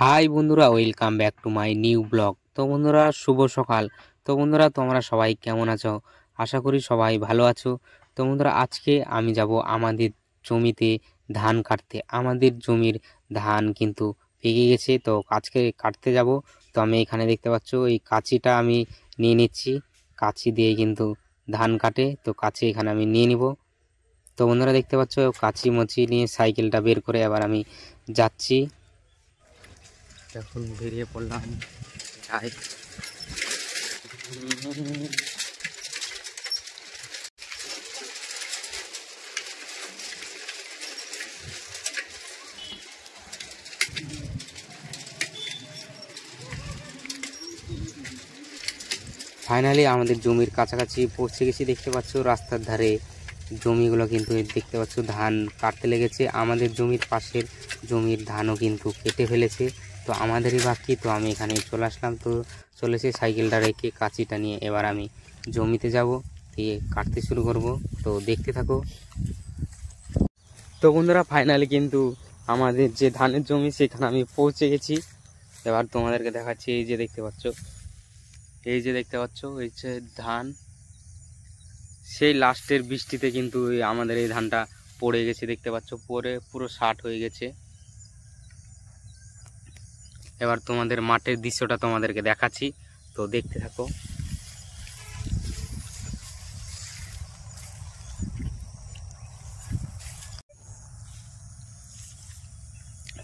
High বন্ধুরা, welcome back to my new blog. তো বন্ধুরা, শুভ সকাল। তো বন্ধুরা, তোমরা সবাই কেমন আছো? আশা করি সবাই ভালো আছো। তো বন্ধুরা, আজকে আমি যাব আমাদের জমিতে ধান কাটতে। আমাদের জমির ধান কিন্তু পেকে গেছে, তো আজকে কাটতে যাব। তো আমি এখানে দেখতে পাচ্ছ এই কাঁচিটা আমি নিয়ে নিচ্ছি। কাঁচি দিয়ে কিন্তু ধান কাটে, তো কাঁচি এখানে আমি নিয়ে নিব। তো বন্ধুরা, দেখতে পাচ্ছ কাঁচি মুচি নিয়ে সাইকেলটা বের করে এবার আমি যাচ্ছি। এখন বেরিয়ে পড়লাম, যাই। ফাইনালি আমাদের জমির কাছাকাছি পৌঁছে গেছি। দেখতে পাচ্ছ রাস্তার ধারে জমিগুলো কিন্তু দেখতে পাচ্ছ ধান কাটতে লেগেছে। আমাদের জমির পাশের জমির ধানও কিন্তু কেটে ফেলেছে, তো আমাদেরই বাকি। তো আমি এখানে চলে আসলাম, তো চলেছে সাইকেলটা রেখে কাঁচিটা নিয়ে এবার আমি জমিতে যাব, দিয়ে কাটতে শুরু করব। তো দেখতে থাকো। তো বন্ধুরা, ফাইনালি কিন্তু আমাদের যে ধানের জমি সেখানে আমি পৌঁছে গেছি। এবার তোমাদেরকে দেখাচ্ছি। এই যে দেখতে পাচ্ছ, এই যে দেখতে পাচ্ছ এই যে ধান, সেই লাস্টের বৃষ্টিতে কিন্তু আমাদের এই ধানটা পড়ে গেছে। দেখতে পাচ্ছ পরে পুরো ষাট হয়ে গেছে। এবার তোমাদের মাঠের দৃশ্যটা তোমাদেরকে দেখাচ্ছি, তো দেখতে থাকো।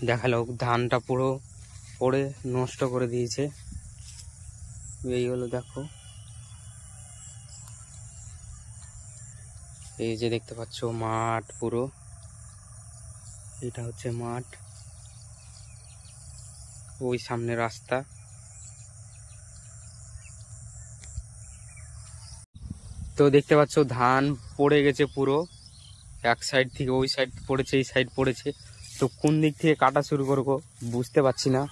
দেখালো ধানটা পুরো পড়ে নষ্ট করে দিয়েছে। এই হলো, দেখো এই যে দেখতে পাচ্ছ মাঠ পুরো, এটা হচ্ছে মাঠ, ওই সামনে রাস্তা। তো দেখতে পাচ্ছ ধান পড়ে গেছে পুরো, এক সাইড থেকে ওই সাইড পড়েছে, এই সাইড পড়েছে। তো কোন দিক থেকে কাটা শুরু করবো বুঝতে পারছি না।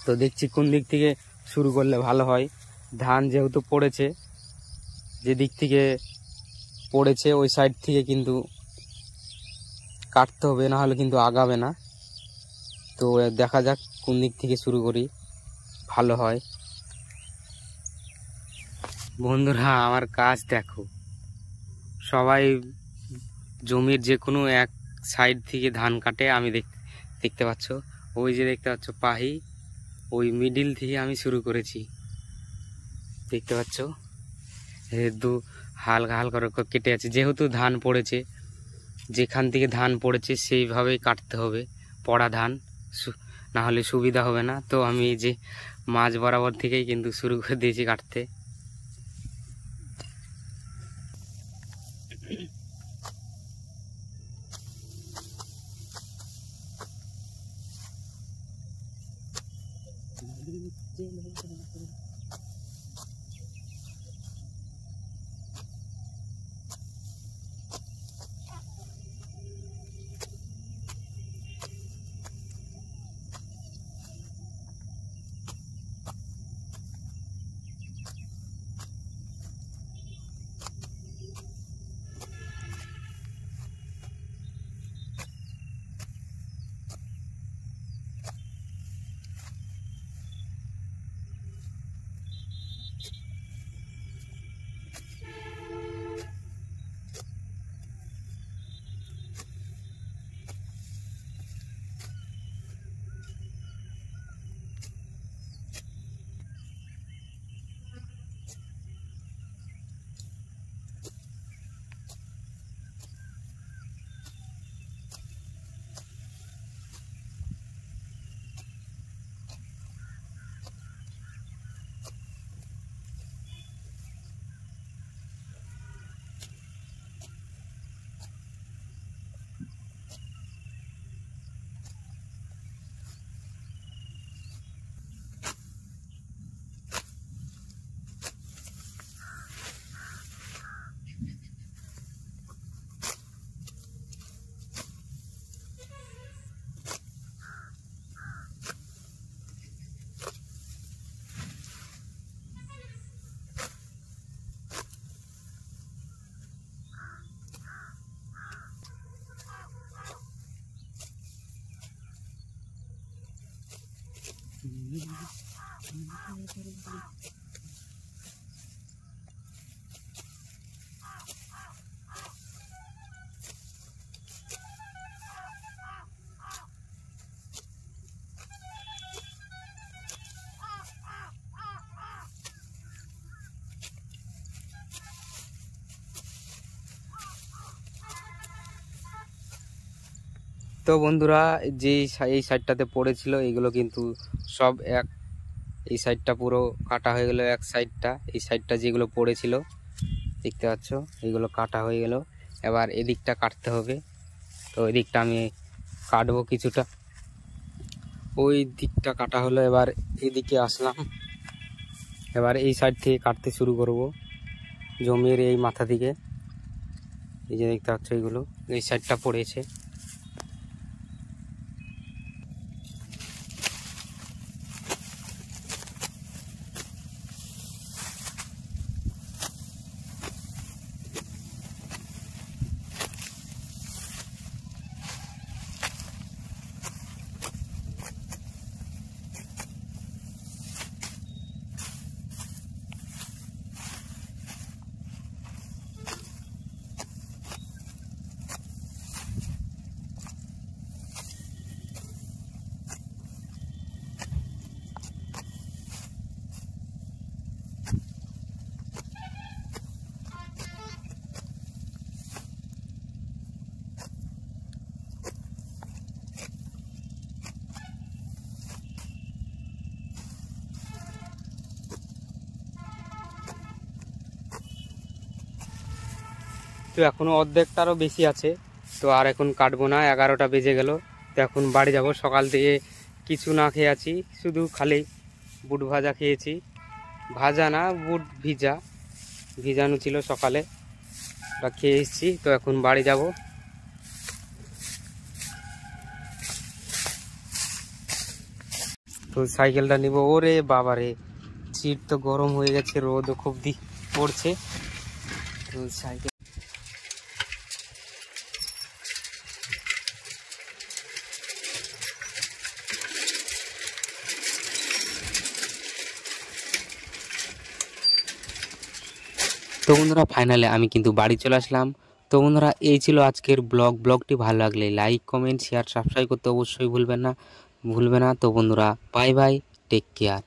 তো দেখছি কোন দিক থেকে শুরু করলে ভালো হয়। ধান যেহেতু পড়েছে, যে দিক থেকে পড়েছে ওই সাইড থেকে কিন্তু কাটতে হবে, না হলে কিন্তু আগাবে না। তো দেখা যাক কোন দিক থেকে শুরু করি ভালো হয়। বন্ধুরা, আমার কাজ দেখো, সবাই জমির যে কোনো এক সাইড থেকে ধান কাটে। আমি দেখতে পাচ্ছ, ওই যে দেখতে পাচ্ছ পাহি, ওই মিডিল থেকে আমি শুরু করেছি। দেখতে পাচ্ছ দু হালকা হালকা করে কেটে আছে, যেহেতু ধান পড়েছে, যেখান থেকে ধান পড়েছে সেইভাবেই কাটতে হবে পড়া ধান, না হলে সুবিধা হবে না। তো আমি এই যে মাঝ বরাবর থেকেই কিন্তু শুরু করে দিয়েছি কাটতে। তো বন্ধুরা, যে এই সাইডটাতে পড়েছিল এইগুলো কিন্তু সব এক, এই সাইডটা পুরো কাটা হয়ে গেল, এক সাইডটা, এই সাইডটা যেগুলো পড়েছিল দেখতে পাচ্ছ এইগুলো কাটা হয়ে গেল। এবার এদিকটা কাটতে হবে। তো ওই দিকটা আমি কাটবো কিছুটা, ওই দিকটা কাটা হলো। এবার এদিকে আসলাম, এবার এই সাইড থেকে কাটতে শুরু করব জমির এই মাথা থেকে। এই যে দেখতে পাচ্ছ এইগুলো এই সাইডটা পড়েছে। তো এখনও অর্ধেকটারও বেশি আছে। তো আর এখন কাটবো না, 11টা বেজে গেল। তো এখন বাড়ি যাব। সকাল থেকে কিছু না খেয়ে আছি, শুধু খালি বুট ভাজা খেয়েছি। ভাজা না, বুট ভিজানো ছিল সকালে, ওটা খেয়ে এসেছি। তো এখন বাড়ি যাব। তো সাইকেলটা নিব। ওরে বাবারে, সিট তো গরম হয়ে গেছে, রোদও খুব পড়ছে। তো সাইকেল তো বন্ধুরা, ফাইনালে আমি কিন্তু বাড়ি চলে আসলাম। তো বন্ধুরা, এই ছিল আজকের ব্লগটি ভালো লাগলে লাইক, কমেন্ট, শেয়ার, সাবস্ক্রাইব করতে অবশ্যই ভুলবে না। তো বন্ধুরা, বাই বাই, টেক কেয়ার।